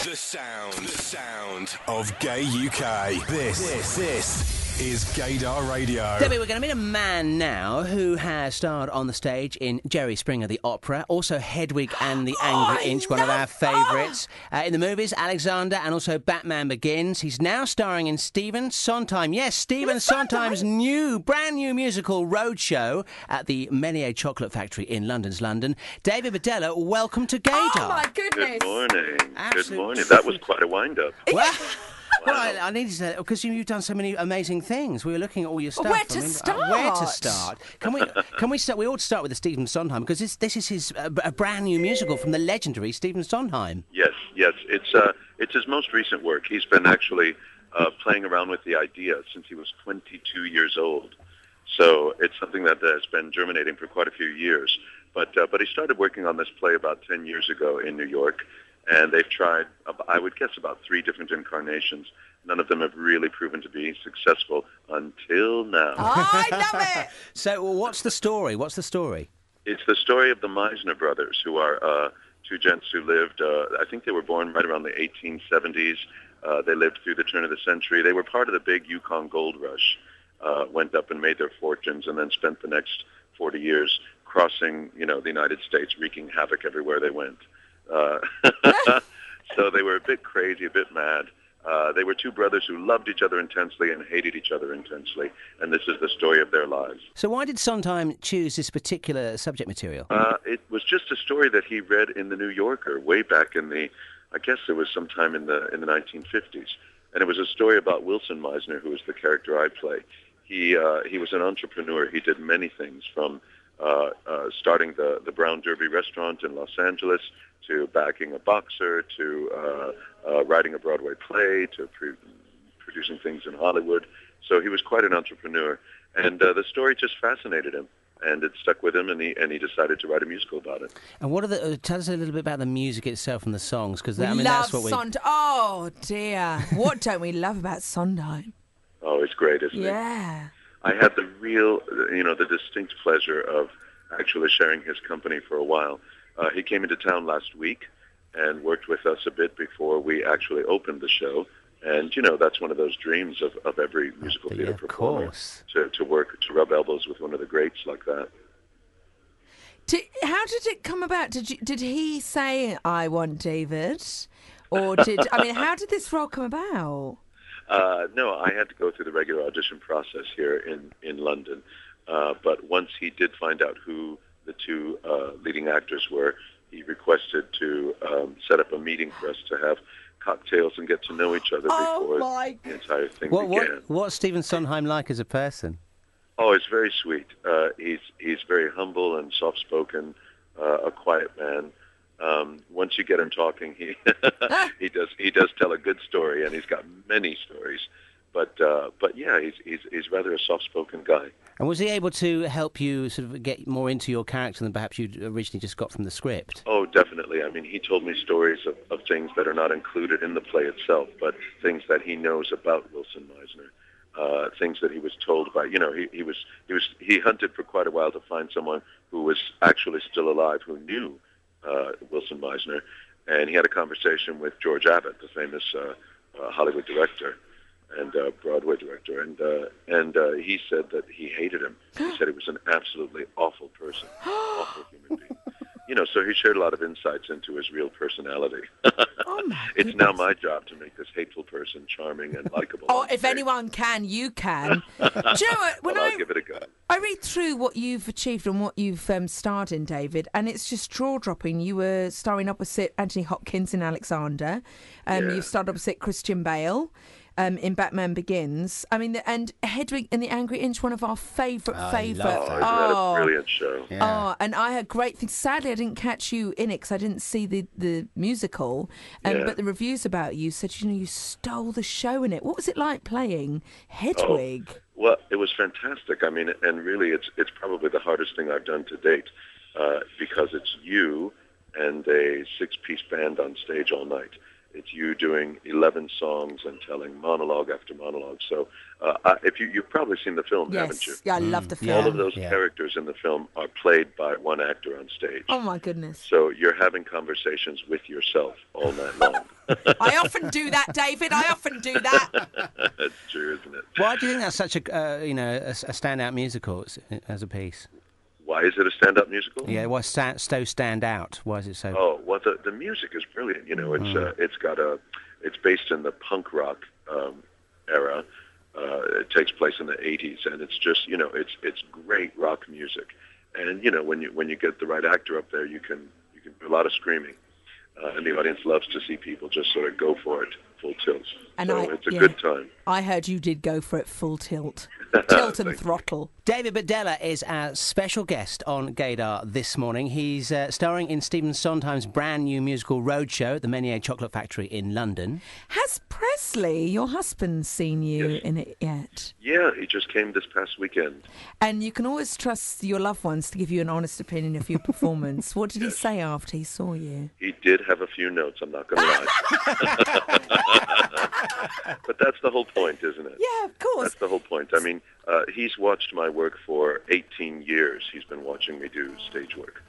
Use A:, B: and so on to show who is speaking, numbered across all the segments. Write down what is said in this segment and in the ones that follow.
A: The sound of Gay UK. This is Gaydar Radio.
B: Debbie, we're going to meet a man now who has starred on the stage in Jerry Springer the Opera, also Hedwig and the Angry Inch, one of our favourites. In the movies, Alexander and also Batman Begins. He's now starring in Stephen Sondheim. Yes, Stephen Sondheim's brand new musical Roadshow at the Menier Chocolate Factory in London's London. David Bedella, welcome to Gaydar.
C: Oh, my goodness.
D: Good morning.
B: Absolute
D: Good morning. That was quite a wind-up.
B: Well, I needed to, because you've done so many amazing things. We were looking at all your stuff.
C: Where to start?
B: Where to start? Can we start? We ought to start with the Stephen Sondheim, because this is his a brand new musical from the legendary Stephen Sondheim.
D: Yes. It's his most recent work. He's been actually playing around with the idea since he was 22 years old. So it's something that has been germinating for quite a few years. But he started working on this play about 10 years ago in New York. And they've tried, I would guess, about 3 different incarnations. None of them have really proven to be successful until now.
C: I love it!
B: So what's the story?
D: It's the story of the Menier brothers, who are 2 gents who lived, I think they were born right around the 1870s. They lived through the turn of the century. They were part of the big Yukon gold rush, went up and made their fortunes, and then spent the next 40 years crossing, the United States, wreaking havoc everywhere they went. So they were a bit crazy, a bit mad. They were 2 brothers who loved each other intensely and hated each other intensely, and this is the story of their lives.
B: So why did Sondheim choose this particular subject material?
D: It was just a story that he read in the New Yorker way back in I guess it was sometime in the 1950s, and it was a story about Wilson Menier, who was the character I play. He was an entrepreneur. He did many things, from starting the Brown Derby restaurant in Los Angeles, to backing a boxer, to writing a Broadway play, to producing things in Hollywood. So he was quite an entrepreneur, and the story just fascinated him, and it stuck with him, and he decided to write a musical about it.
B: And what are tell us a little bit about the music itself and the songs, because
C: that's what we... Oh, dear. What don't we love about Sondheim?
D: Oh, it's great, isn't it?
C: Yeah.
D: I had the real, the distinct pleasure of actually sharing his company for a while. He came into town last week and worked with us a bit before we actually opened the show. And, that's one of those dreams of every musical theater performer, to rub elbows with one of the greats like that.
C: How did it come about? Did he say, I want David? Or how did this role come about?
D: No, I had to go through the regular audition process here in London. But once he did find out who the 2 leading actors were, he requested to set up a meeting for us to have cocktails and get to know each other before the entire thing began.
B: What's Stephen Sondheim like as a person?
D: Oh, he's very sweet. He's very humble and soft-spoken, a quiet man. Once you get him talking, he does tell a good story, and he's got many stories. But yeah, he's rather a soft-spoken guy.
B: And was he able to help you sort of get more into your character than perhaps you'd originally just got from the script?
D: Oh, definitely. I mean, he told me stories of things that are not included in the play itself, but things that he knows about Wilson Menier, things that he was told by. He hunted for quite a while to find someone who was actually still alive, who knew Wilson Menier, and he had a conversation with George Abbott, the famous Hollywood director and Broadway director, and he said that he hated him. He said he was an absolutely awful person, awful human being. So he shared a lot of insights into his real personality. It's now my job to make this hateful person charming and likable.
C: Oh, if anyone can, you can. Do you know what?
D: I'll give it a go.
C: I read through what you've achieved and what you've starred in, David, and it's just jaw-dropping. You were starring opposite Anthony Hopkins in Alexander. You've starred opposite Christian Bale. In Batman Begins. I mean, and Hedwig and the Angry Inch, one of our favourite.
D: Oh, isn't that a brilliant show?
B: Yeah.
C: Oh, and I had great things. Sadly, I didn't catch you in it because I didn't see the musical. But the reviews about you said, you stole the show in it. What was it like playing Hedwig?
D: Oh, well, it was fantastic. I mean, and really, it's probably the hardest thing I've done to date because it's you and a 6-piece band on stage all night. it's you doing 11 songs and telling monologue after monologue. So if you've probably seen the film, haven't you?
C: Yes, yeah, I love the film.
D: All of those characters in the film are played by one actor on stage.
C: Oh, my goodness.
D: So you're having conversations with yourself all night long.
C: I often do that, David. I often do that.
D: That's true, isn't it?
B: Why do you think that's such a standout musical as a piece?
D: Why is it a stand-up musical?
B: Yeah, why stand out? Why is it so?
D: Oh, well, the music is brilliant. You know, it's based in the punk rock era. It takes place in the 80s, and it's just, it's great rock music. And when you get the right actor up there, you can do a lot of screaming, and the audience loves to see people just sort of go for it full tilt.
C: And
D: it's a good time.
C: I heard you did go for it full tilt. Tilt and throttle.
B: David Bedella is our special guest on Gaydar this morning. He's starring in Stephen Sondheim's brand new musical Roadshow at the Menier Chocolate Factory in London.
C: Has Presley, your husband, seen you in it yet?
D: Yeah, he just came this past weekend.
C: And you can always trust your loved ones to give you an honest opinion of your performance. What did he say after he saw you?
D: He did have a few notes, I'm not going to lie. But that's the whole point, isn't it?
C: Yeah, of course.
D: That's the whole point. I mean, he's watched my work for 18 years. He's been watching me do stage work.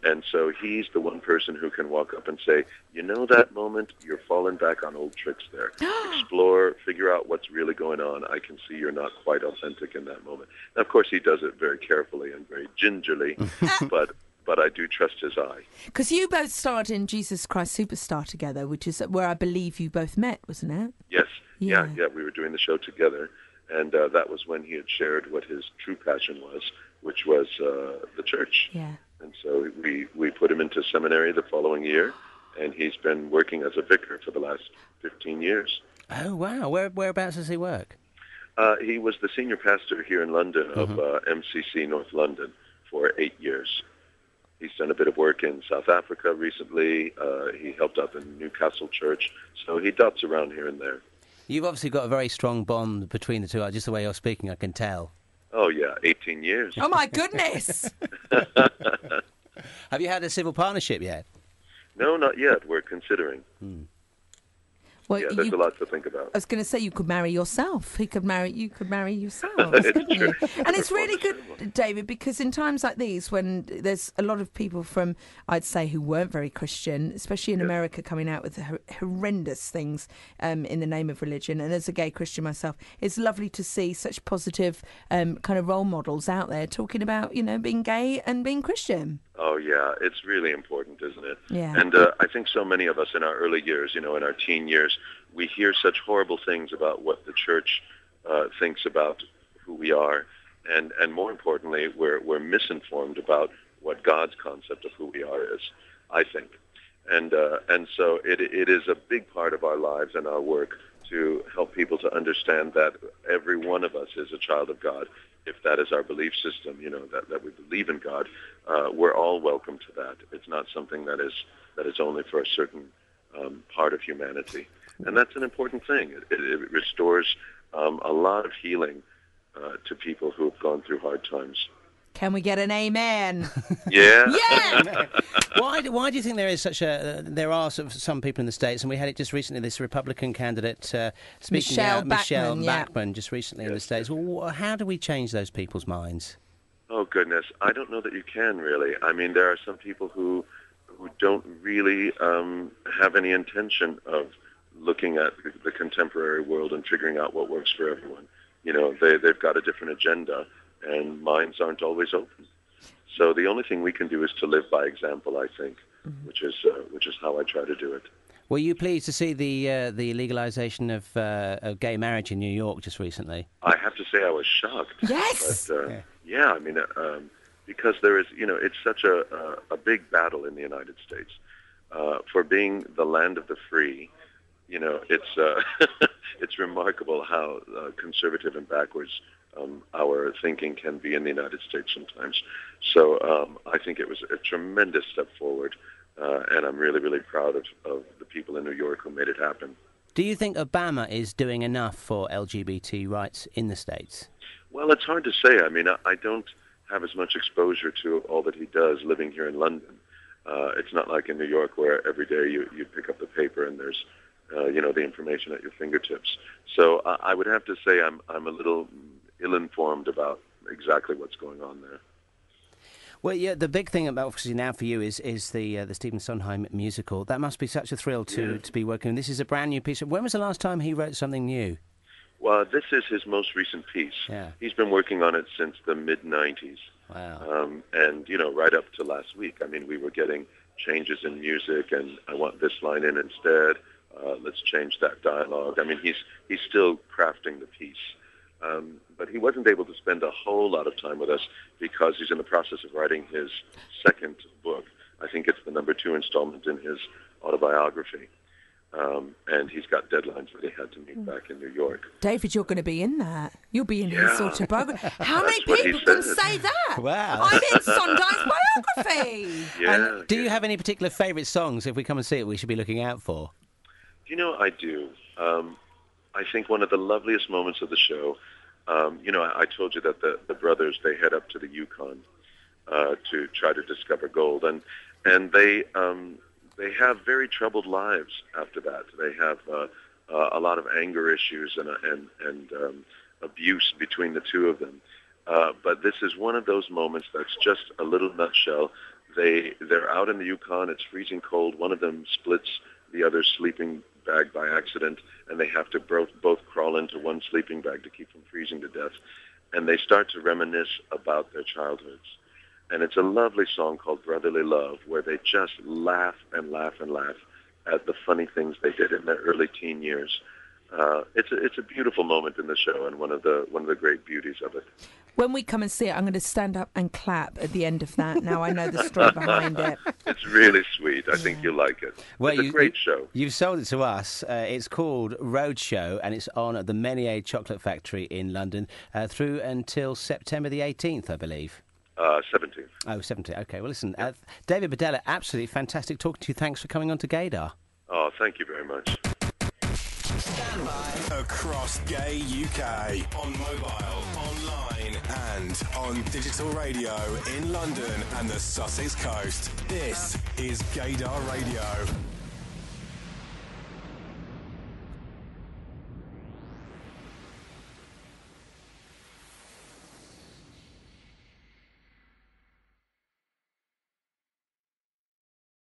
D: And so he's the one person who can walk up and say, that moment, you're falling back on old tricks there. Explore, figure out what's really going on. I can see you're not quite authentic in that moment. Now, of course, he does it very carefully and very gingerly, but I do trust his eye.
C: Because you both starred in Jesus Christ Superstar together, which is where I believe you both met, wasn't it?
D: Yes.
C: Yeah.
D: Yeah, we were doing the show together, and that was when he had shared what his true passion was, which was the church.
C: Yeah.
D: And so we put him into seminary the following year, and he's been working as a vicar for the last 15 years.
B: Oh, wow. Whereabouts does he work?
D: He was the senior pastor here in London of MCC North London for 8 years. He's done a bit of work in South Africa recently. He helped out in Newcastle Church. So he dots around here and there.
B: You've obviously got a very strong bond between the two. Just the way you're speaking, I can tell.
D: Oh, yeah, 18 years.
C: Oh, my goodness.
B: Have you had a civil partnership yet?
D: No, not yet. We're considering.
C: Well,
D: there's a lot to think about.
C: I was going to say you could marry yourself. You could marry yourselves, couldn't you? And it's really good, David, because in times like these, when there's a lot of people from, I'd say, who weren't very Christian, especially in America, coming out with horrendous things in the name of religion, and as a gay Christian myself, it's lovely to see such positive kind of role models out there talking about, being gay and being Christian.
D: Oh, yeah, it's really important, isn't it?
C: Yeah.
D: And I think so many of us in our early years, in our teen years, we hear such horrible things about what the church thinks about who we are. And more importantly, we're misinformed about what God's concept of who we are is, I think. And so it is a big part of our lives and our work to help people to understand that every one of us is a child of God. If that is our belief system, that we believe in God, we're all welcome to that. It's not something that is only for a certain part of humanity. And that's an important thing. It restores a lot of healing to people who have gone through hard times.
C: Can we get an amen?
D: Yeah.
C: Yeah.
B: Why do you think there is there are some people in the States, and we had it just recently, this Republican candidate speaking out, Michelle Bachmann, just recently in the States. Well, how do we change those people's minds?
D: Oh, goodness. I don't know that you can, really. I mean, there are some people who don't really have any intention of looking at the contemporary world and figuring out what works for everyone. They've got a different agenda, and minds aren't always open. So the only thing we can do is to live by example, I think, which is how I try to do it.
B: Were you pleased to see the legalization of gay marriage in New York just recently?
D: I have to say I was shocked.
C: Yes.
D: But, yeah, I mean, because there is, it's such a big battle in the United States for being the land of the free. It's it's remarkable how conservative and backwards our thinking can be in the United States sometimes. So I think it was a tremendous step forward, and I'm really, really proud of the people in New York who made it happen.
B: Do you think Obama is doing enough for LGBT rights in the States?
D: Well, it's hard to say. I mean, I don't have as much exposure to all that he does living here in London. It's not like in New York where every day you pick up the paper and there's the information at your fingertips. So I would have to say I'm a little ill-informed about exactly what's going on there.
B: Well, yeah, the big thing about obviously now for you is the Stephen Sondheim musical. That must be such a thrill to be working. This is a brand new piece. When was the last time he wrote something new?
D: Well, this is his most recent piece.
B: Yeah.
D: He's been working on it since the mid-'90s.
B: Wow.
D: And right up to last week. I mean, we were getting changes in music, and I want this line in instead. Let's change that dialogue. I mean, he's still crafting the piece. But he wasn't able to spend a whole lot of time with us because he's in the process of writing his second book. I think it's the number 2 installment in his autobiography. And he's got deadlines that he had to meet back in New York.
C: David, you're going to be in that. You'll be in his autobiography. How many
D: what
C: people
D: he
C: can
D: said.
C: say that?
B: Wow.
C: I'm in Sondheim's biography.
D: Yeah.
B: And do you have any particular favourite songs, if we come and see it, we should be looking out for?
D: I do. I think one of the loveliest moments of the show, I told you that the brothers, they head up to the Yukon to try to discover gold. And they have very troubled lives after that. They have a lot of anger issues and abuse between the two of them. But this is one of those moments that's just a little nutshell. They're out in the Yukon. It's freezing cold. One of them splits the other's sleeping bag by accident, and they have to both crawl into one sleeping bag to keep from freezing to death. And they start to reminisce about their childhoods. And it's a lovely song called Brotherly Love, where they just laugh and laugh and laugh at the funny things they did in their early teen years. It's a beautiful moment in the show, and one of the great beauties of it.
C: When we come and see it, I'm going to stand up and clap at the end of that. Now I know the story behind it.
D: It's really sweet. I think you'll like it.
B: Well,
D: it's a great show.
B: You've sold it to us. It's called Roadshow, and it's on at the Menier Chocolate Factory in London through until September the 18th, I believe.
D: 17th.
B: Oh, 17th. Okay, well, listen, David Bedella, absolutely fantastic talking to you. Thanks for coming on to Gaydar.
D: Oh, thank you very much.
A: Stand by. Across Gay UK. On mobile, online, and on digital radio in London and the Sussex coast. This is GaydarRadio.